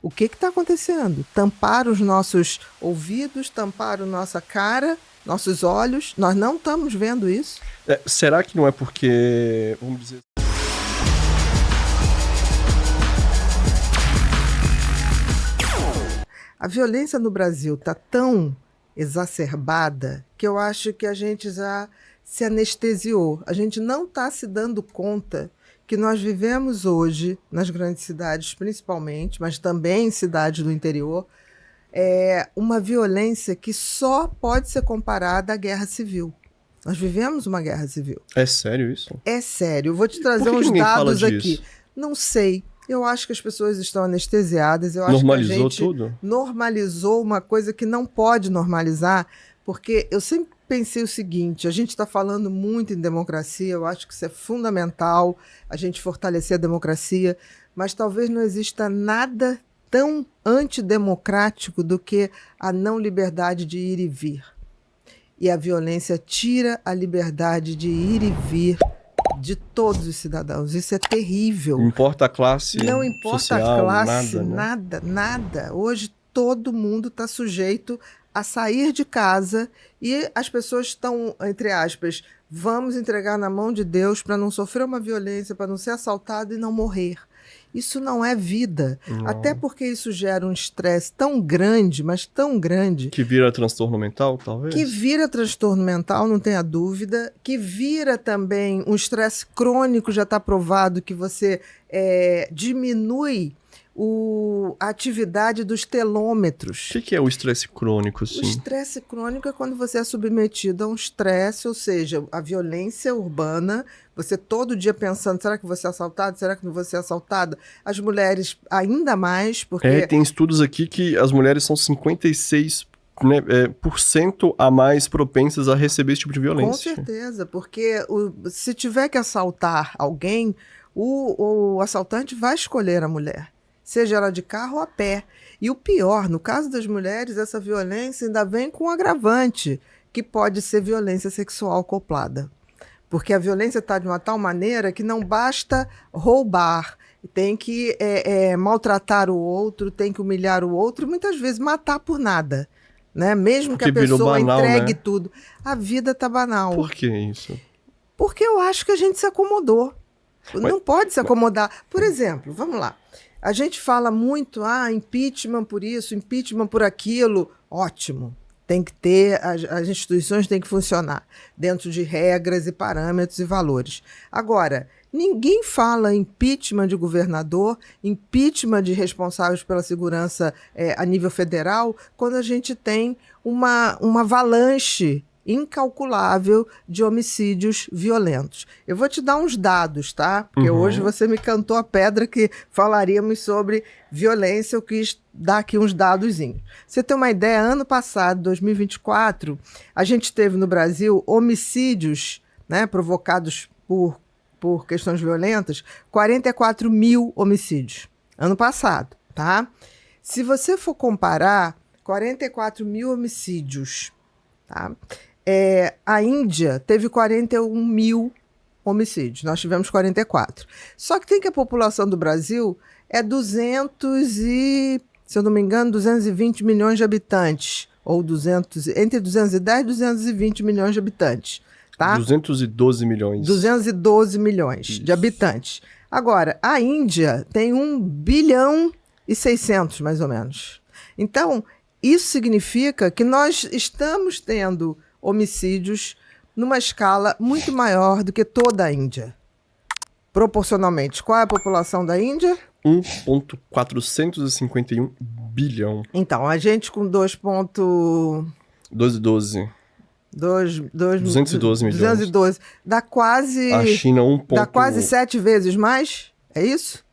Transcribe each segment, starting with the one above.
O que está acontecendo? Tamparam os nossos ouvidos, tamparam nossa cara, nossos olhos. Nós não estamos vendo isso. Será que não é porque, vamos dizer... A violência no Brasil está tão exacerbada que eu acho que a gente já se anestesiou. A gente não está se dando conta que nós vivemos hoje, nas grandes cidades principalmente, mas também em cidades do interior, uma violência que só pode ser comparada à guerra civil. Nós vivemos uma guerra civil. É sério isso? É sério. Eu vou te trazer Por que uns ninguém fala dados disso? aqui. Não sei. Eu acho que as pessoas estão anestesiadas. Eu acho Normalizou que a gente tudo? normalizou uma coisa que não pode normalizar, porque eu sempre pensei o seguinte, a gente está falando muito em democracia, eu acho que isso é fundamental, a gente fortalecer a democracia, mas talvez não exista nada tão antidemocrático do que a não liberdade de ir e vir. E a violência tira a liberdade de ir e vir de todos os cidadãos. Isso é terrível. Não importa a classe social, não importa a classe, nada, né? nada. Hoje todo mundo está sujeito a sair de casa e as pessoas estão, entre aspas, vamos entregar na mão de Deus para não sofrer uma violência, para não ser assaltado e não morrer. Isso não é vida. Não. Até porque isso gera um estresse tão grande, mas tão grande. Que vira transtorno mental, talvez? Que vira transtorno mental, não tenha dúvida. Que vira também um estresse crônico, já está provado que você diminui a atividade dos telômetros. O que é o estresse crônico, sim? O estresse crônico é quando você é submetido a um estresse, ou seja, a violência urbana, você todo dia pensando, será que vou ser assaltado? Será que não vou ser assaltada? As mulheres ainda mais, porque... Tem estudos aqui que as mulheres são 56%, por cento a mais propensas a receber esse tipo de violência. Com certeza, porque se tiver que assaltar alguém, o assaltante vai escolher a mulher. Seja ela de carro ou a pé. E o pior, no caso das mulheres, essa violência ainda vem com um agravante, que pode ser violência sexual acoplada. Porque a violência está de uma tal maneira que não basta roubar, tem que maltratar o outro, tem que humilhar o outro e muitas vezes matar por nada. Né? Mesmo porque que a pessoa banal, entregue, né? tudo. A vida está banal. Por que isso? Porque eu acho que a gente se acomodou. Não pode se acomodar. Por exemplo, vamos lá. A gente fala muito, impeachment por isso, impeachment por aquilo. Ótimo. Tem que ter, as instituições têm que funcionar dentro de regras e parâmetros e valores. Agora, ninguém fala impeachment de governador, impeachment de responsáveis pela segurança a nível federal, quando a gente tem uma avalanche incalculável de homicídios violentos. Eu vou te dar uns dados, tá? Porque hoje você me cantou a pedra que falaríamos sobre violência, eu quis dar aqui uns dadozinhos. Você tem uma ideia, ano passado, 2024, a gente teve no Brasil homicídios, né, provocados por questões violentas, 44 mil homicídios. Ano passado, tá? Se você for comparar 44 mil homicídios, tá? A Índia teve 41 mil homicídios, nós tivemos 44. Só que tem que a população do Brasil é 220 milhões de habitantes, ou entre 210 e 220 milhões de habitantes. Tá? 212 milhões. 212 milhões Isso. de habitantes. Agora, a Índia tem 1 bilhão e 600, mais ou menos. Então, isso significa que nós estamos tendo homicídios numa escala muito maior do que toda a Índia. Proporcionalmente, qual é a população da Índia? 1,451 bilhão. Então, a gente com 212 milhões. 212. Dá quase... A China, Dá quase 7 vezes mais? É isso?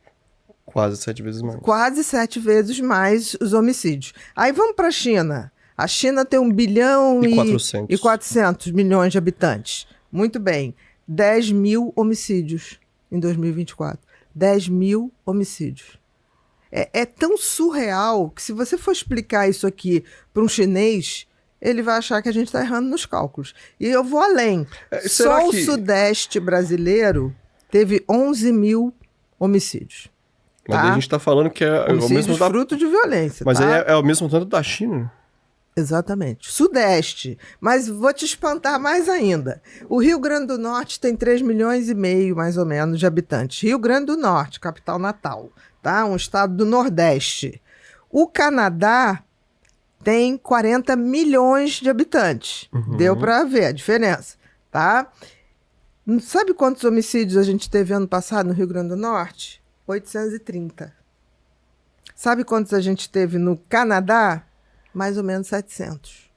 Quase 7 vezes mais. Quase 7 vezes mais os homicídios. Aí vamos para a China. A China tem 1 bilhão e 400 milhões de habitantes. Muito bem. 10 mil homicídios em 2024. 10 mil homicídios. É tão surreal que se você for explicar isso aqui para um chinês, ele vai achar que a gente está errando nos cálculos. E eu vou além. O Sudeste brasileiro teve 11 mil homicídios Mas daí a gente tá falando que é o mesmo Homicídios fruto de violência. Mas tá? aí é o mesmo tanto da China. Exatamente. Sudeste. Mas vou te espantar mais ainda. O Rio Grande do Norte tem 3,5 milhões, mais ou menos, de habitantes. Rio Grande do Norte, capital Natal, tá? Um estado do Nordeste. O Canadá tem 40 milhões de habitantes. Deu para ver a diferença, tá? Sabe quantos homicídios a gente teve ano passado no Rio Grande do Norte? 830. Sabe quantos a gente teve no Canadá? Mais ou menos 700.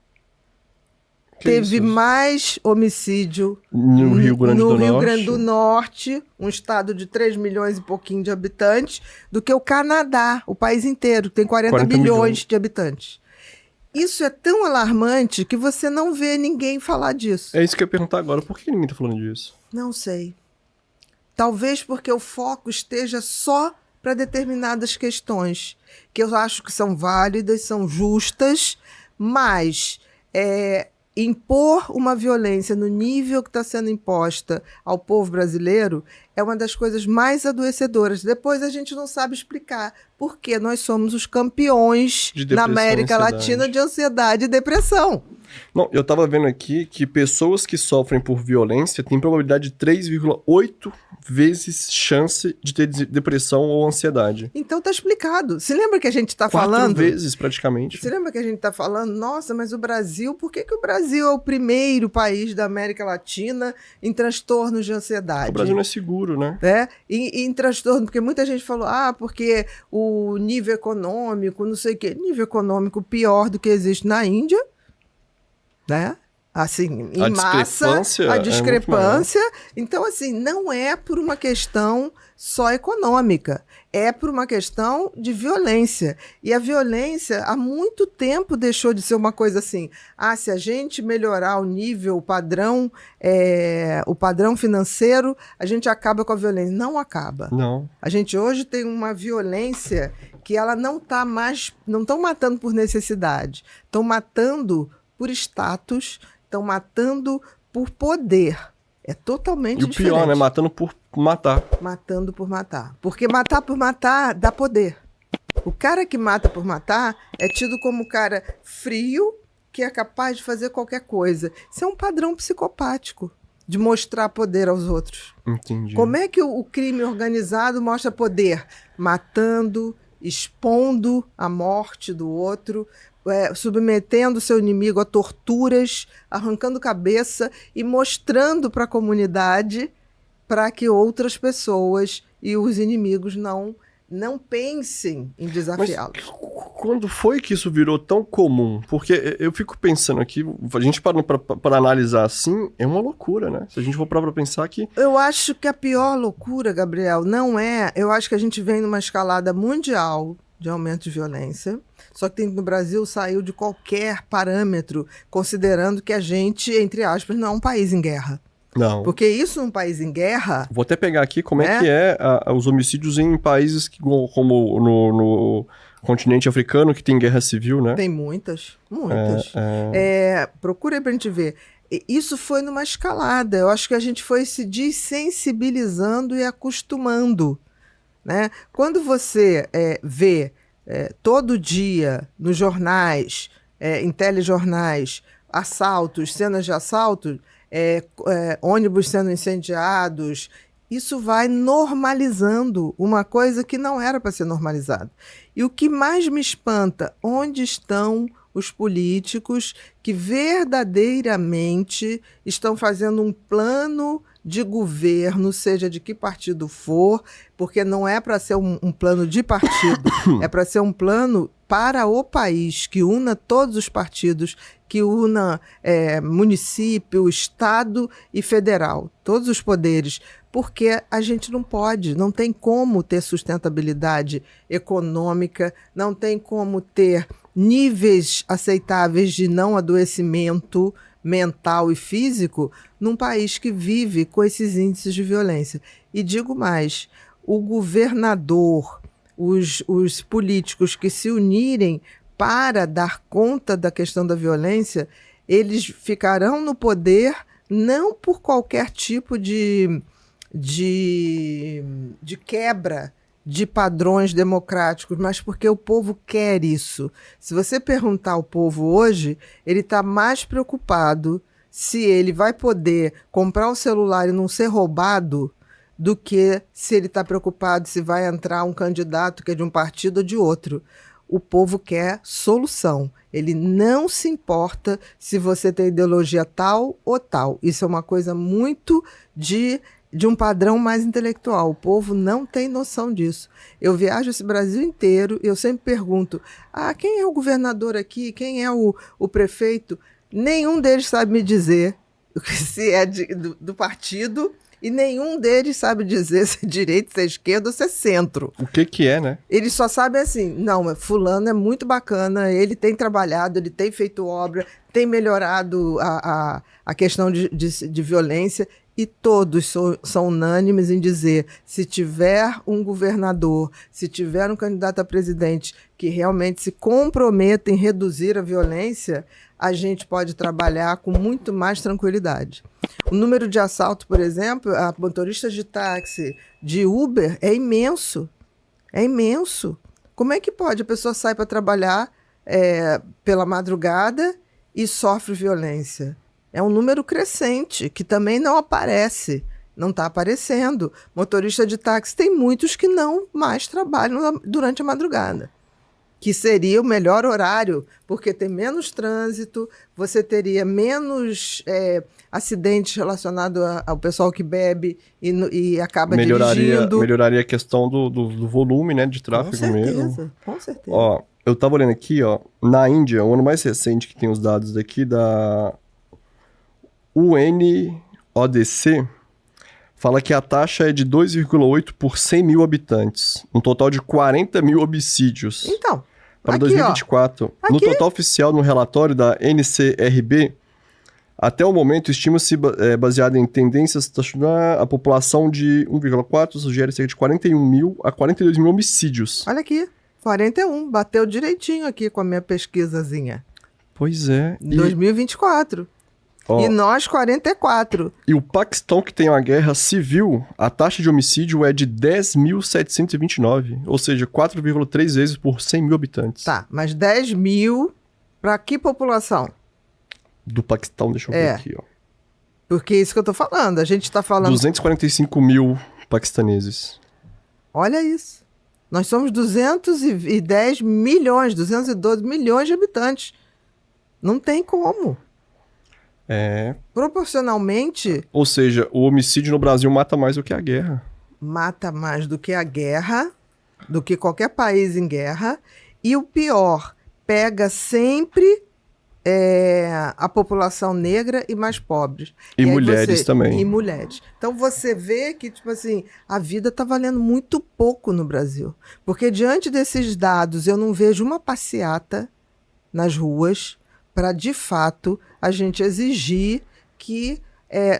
Teve isso? Mais homicídio No Rio Grande do Rio Norte? Grande do Norte, um estado de 3 milhões e pouquinho de habitantes, do que o Canadá, o país inteiro, que tem 40 milhões de habitantes. Isso é tão alarmante que você não vê ninguém falar disso. É isso que eu ia perguntar agora. Por que ninguém tá falando disso? Não sei. Talvez porque o foco esteja só para determinadas questões, que eu acho que são válidas, são justas, mas impor uma violência no nível que está sendo imposta ao povo brasileiro é uma das coisas mais adoecedoras. Depois a gente não sabe explicar por que nós somos os campeões na América Latina de ansiedade e depressão. Não, eu estava vendo aqui que pessoas que sofrem por violência têm probabilidade de 3,8 vezes chance de ter depressão ou ansiedade. Então tá explicado. Se lembra que a gente está falando... 4 vezes, praticamente. Se lembra que a gente está falando, nossa, mas o Brasil, por que o Brasil é o primeiro país da América Latina em transtornos de ansiedade? O Brasil não é seguro, né? Em transtorno, porque muita gente falou, porque o nível econômico, não sei o quê, nível econômico pior do que existe na Índia, né? Assim, em massa, a discrepância. Então, assim, não é por uma questão só econômica, é por uma questão de violência. E a violência, há muito tempo, deixou de ser uma coisa assim, se a gente melhorar o nível, o padrão financeiro, a gente acaba com a violência. Não acaba. Não. A gente hoje tem uma violência que ela não está mais... Não estão matando por necessidade, estão matando por status, estão matando por poder. É totalmente diferente. E o pior, né? Matando por matar. Matando por matar. Porque matar por matar dá poder. O cara que mata por matar é tido como cara frio, que é capaz de fazer qualquer coisa. Isso é um padrão psicopático, de mostrar poder aos outros. Entendi. Como é que o crime organizado mostra poder? Matando, expondo a morte do outro, submetendo seu inimigo a torturas, arrancando cabeça e mostrando para a comunidade para que outras pessoas e os inimigos não pensem em desafiá-los. Quando foi que isso virou tão comum? Porque eu fico pensando aqui, a gente parando para analisar assim, é uma loucura, né? Se a gente for para pensar que... Eu acho que a pior loucura, Gabriel, não é... Eu acho que a gente vem numa escalada mundial de aumento de violência, só que no Brasil saiu de qualquer parâmetro, considerando que a gente, entre aspas, não é um país em guerra. Não. Porque isso num país em guerra... Vou até pegar aqui como é que é os homicídios em países como no continente africano, que tem guerra civil, né? Tem muitas. Procura aí pra gente ver. Isso foi numa escalada. Eu acho que a gente foi se desensibilizando e acostumando, né? Quando você vê todo dia nos jornais, em telejornais, assaltos, cenas de assalto, ônibus sendo incendiados, isso vai normalizando uma coisa que não era para ser normalizada. E o que mais me espanta, onde estão os políticos que verdadeiramente estão fazendo um plano de governo, seja de que partido for, porque não é para ser um plano de partido, é para ser um plano para o país, que una todos os partidos, que una município, estado e federal, todos os poderes, porque a gente não pode, não tem como ter sustentabilidade econômica, não tem como ter níveis aceitáveis de não adoecimento mental e físico num país que vive com esses índices de violência. E digo mais, o governador, os políticos que se unirem para dar conta da questão da violência, eles ficarão no poder não por qualquer tipo de quebra de padrões democráticos, mas porque o povo quer isso. Se você perguntar ao povo hoje, ele está mais preocupado se ele vai poder comprar o celular e não ser roubado do que se ele está preocupado se vai entrar um candidato que é de um partido ou de outro. O povo quer solução. Ele não se importa se você tem ideologia tal ou tal. Isso é uma coisa muito de um padrão mais intelectual. O povo não tem noção disso. Eu viajo esse Brasil inteiro e eu sempre pergunto, quem é o governador aqui? Quem é o prefeito? Nenhum deles sabe me dizer se é do partido e nenhum deles sabe dizer se é direita, se é esquerda ou se é centro. O que é, né? Eles só sabem assim, não, fulano é muito bacana, ele tem trabalhado, ele tem feito obra, tem melhorado a questão de violência, e todos são unânimes em dizer, se tiver um governador, se tiver um candidato a presidente que realmente se comprometa em reduzir a violência, a gente pode trabalhar com muito mais tranquilidade. O número de assalto, por exemplo, a motorista de táxi, de Uber, é imenso. É imenso. Como é que pode? A pessoa sai para trabalhar pela madrugada e sofre violência. É um número crescente, que também não aparece, não está aparecendo. Motorista de táxi tem muitos que não mais trabalham durante a madrugada, que seria o melhor horário, porque tem menos trânsito, você teria menos acidentes relacionados ao pessoal que bebe e acaba dirigindo. Melhoraria a questão do volume, né, de tráfego mesmo. Com certeza. Ó, eu tava olhando aqui, ó, na Índia, o ano mais recente que tem os dados daqui da UNODC, fala que a taxa é de 2,8 por 100 mil habitantes, um total de 40 mil homicídios. Então, para aqui, 2024. ó, no total oficial, no relatório da NCRB, até o momento, estima-se, baseado em tendências, a população de 1,4 sugere cerca de 41 mil a 42 mil homicídios. Olha aqui, 41, bateu direitinho aqui com a minha pesquisazinha. Pois é. Em 2024. Ó, e nós, 44. E o Paquistão, que tem uma guerra civil, a taxa de homicídio é de 10.729, ou seja, 4,3 vezes por 100 mil habitantes. Tá, mas 10 mil para que população? Do Paquistão, deixa eu ver aqui, ó. Porque é isso que eu tô falando, a gente tá falando... 245 mil paquistaneses. Olha isso. Nós somos 210 milhões, 212 milhões de habitantes. Não tem como. Proporcionalmente... Ou seja, o homicídio no Brasil mata mais do que a guerra. Mata mais do que a guerra, do que qualquer país em guerra. E o pior, pega sempre a população negra e mais pobres. E mulheres também. E mulheres. Então você vê que, tipo assim, a vida está valendo muito pouco no Brasil. Porque diante desses dados, eu não vejo uma passeata nas ruas para, de fato, a gente exigir que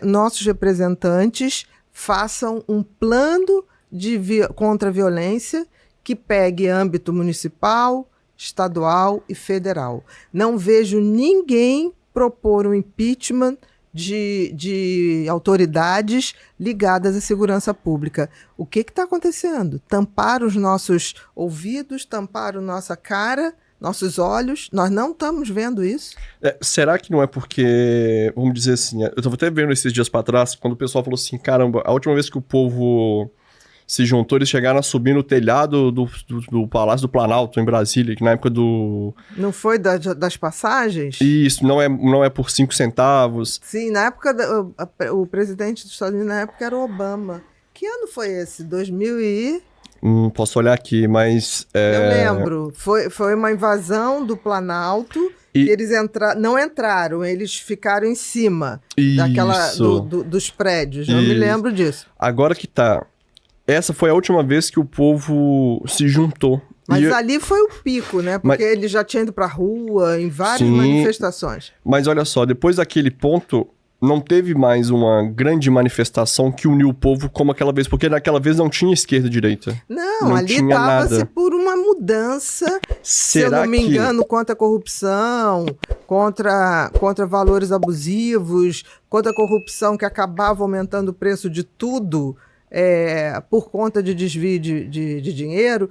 nossos representantes façam um plano contra a violência que pegue âmbito municipal, estadual e federal. Não vejo ninguém propor um impeachment de autoridades ligadas à segurança pública. O que está acontecendo? Tampar os nossos ouvidos, tampar a nossa cara, nossos olhos, nós não estamos vendo isso. Será que não é porque, vamos dizer assim, eu estava até vendo esses dias para trás, quando o pessoal falou assim, caramba, a última vez que o povo se juntou, eles chegaram a subir no telhado do Palácio do Planalto, em Brasília, que na época do... Não foi das passagens? Isso, não é por 5 centavos. Sim, na época, o presidente dos Estados Unidos na época era o Obama. Que ano foi esse? 2000 e... Posso olhar aqui, mas... Eu lembro. Foi uma invasão do Planalto e eles não entraram, eles ficaram em cima dos prédios. Eu me lembro disso. Agora que tá. Essa foi a última vez que o povo se juntou. Mas ali foi o pico, né? Porque ele já tinha ido pra rua em várias manifestações. Mas olha só, depois daquele ponto... Não teve mais uma grande manifestação que uniu o povo como aquela vez, porque naquela vez não tinha esquerda e direita. Não ali estava-se por uma mudança, se eu não me engano, contra a corrupção, contra valores abusivos, contra a corrupção que acabava aumentando o preço de tudo. por conta de desvio de dinheiro.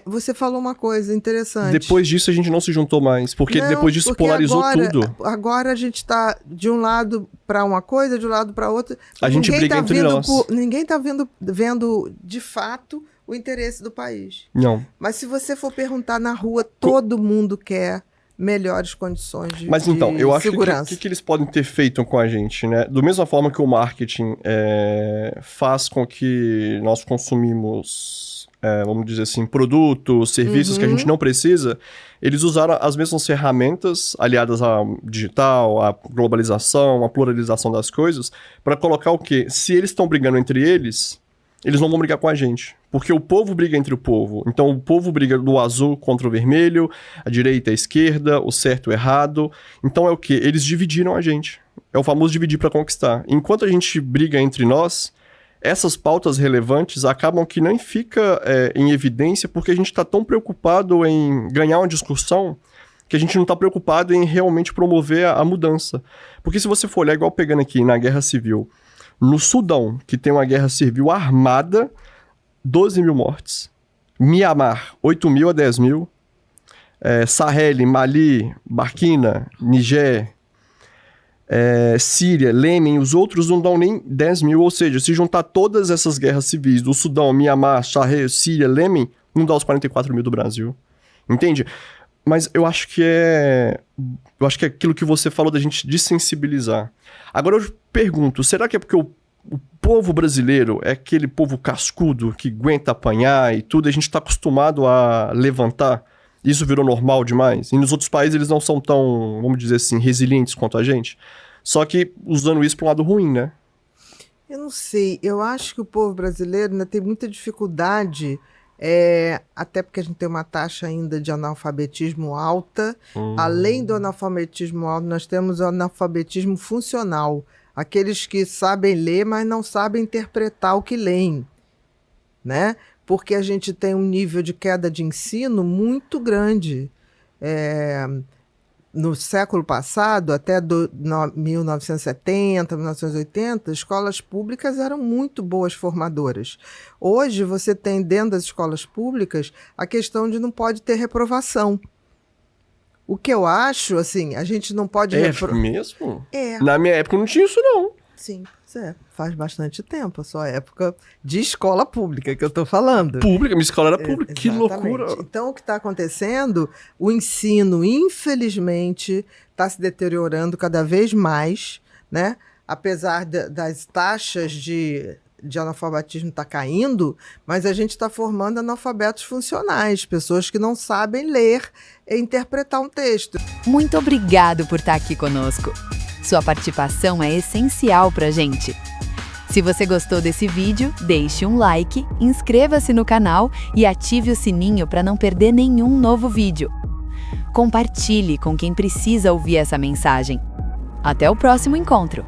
Você falou uma coisa interessante. Depois disso a gente não se juntou mais, porque depois disso polarizou tudo. Agora a gente está de um lado para uma coisa, de um lado para outra. A gente briga entre nós. Ninguém está vendo de fato o interesse do país. Não. Mas se você for perguntar na rua, todo mundo quer melhores condições de segurança. Mas então, eu acho que o que eles podem ter feito com a gente, né? Da mesma forma que o marketing faz com que nós consumimos, vamos dizer assim, produtos, serviços que a gente não precisa, eles usaram as mesmas ferramentas aliadas ao digital, à globalização, à pluralização das coisas, para colocar o quê? Se eles estão brigando entre eles não vão brigar com a gente. Porque o povo briga entre o povo. Então o povo briga do azul contra o vermelho, a direita e a esquerda, o certo e o errado. Então é o quê? Eles dividiram a gente. É o famoso dividir para conquistar. Enquanto a gente briga entre nós, essas pautas relevantes acabam que nem fica em evidência porque a gente está tão preocupado em ganhar uma discussão que a gente não está preocupado em realmente promover a mudança. Porque se você for olhar, igual pegando aqui na Guerra Civil, no Sudão, que tem uma guerra civil armada, 12 mil mortes. Mianmar, 8 mil a 10 mil. Sahel, Mali, Burkina, Niger, Síria, Iêmen, os outros não dão nem 10 mil. Ou seja, se juntar todas essas guerras civis do Sudão, Mianmar, Sahel, Síria, Iêmen, não dá os 44 mil do Brasil. Entende? Mas eu acho que é aquilo que você falou da gente desensibilizar. Agora eu pergunto, será que é porque o povo brasileiro é aquele povo cascudo que aguenta apanhar e tudo, e a gente está acostumado a levantar? Isso virou normal demais? E nos outros países eles não são tão, vamos dizer assim, resilientes quanto a gente? Só que usando isso para um lado ruim, né? Eu não sei, eu acho que o povo brasileiro ainda tem muita dificuldade, até porque a gente tem uma taxa ainda de analfabetismo alta. Além do analfabetismo alto, nós temos o analfabetismo funcional. Aqueles que sabem ler, mas não sabem interpretar o que leem, né? Porque a gente tem um nível de queda de ensino muito grande. No século passado, até 1970, 1980, escolas públicas eram muito boas formadoras. Hoje, você tem dentro das escolas públicas a questão de não pode ter reprovação. O que eu acho, assim, a gente não pode... mesmo? Na minha época não tinha isso, não. Sim, faz bastante tempo, a sua época de escola pública que eu estou falando. Pública? Minha escola era pública, que Exatamente. loucura. Então, o que está acontecendo, o ensino, infelizmente, está se deteriorando cada vez mais, né? Apesar das taxas de analfabetismo estar caindo, mas a gente está formando analfabetos funcionais, pessoas que não sabem ler e interpretar um texto. Muito obrigado por estar aqui conosco. Sua participação é essencial para a gente. Se você gostou desse vídeo, deixe um like, inscreva-se no canal e ative o sininho para não perder nenhum novo vídeo. Compartilhe com quem precisa ouvir essa mensagem. Até o próximo encontro!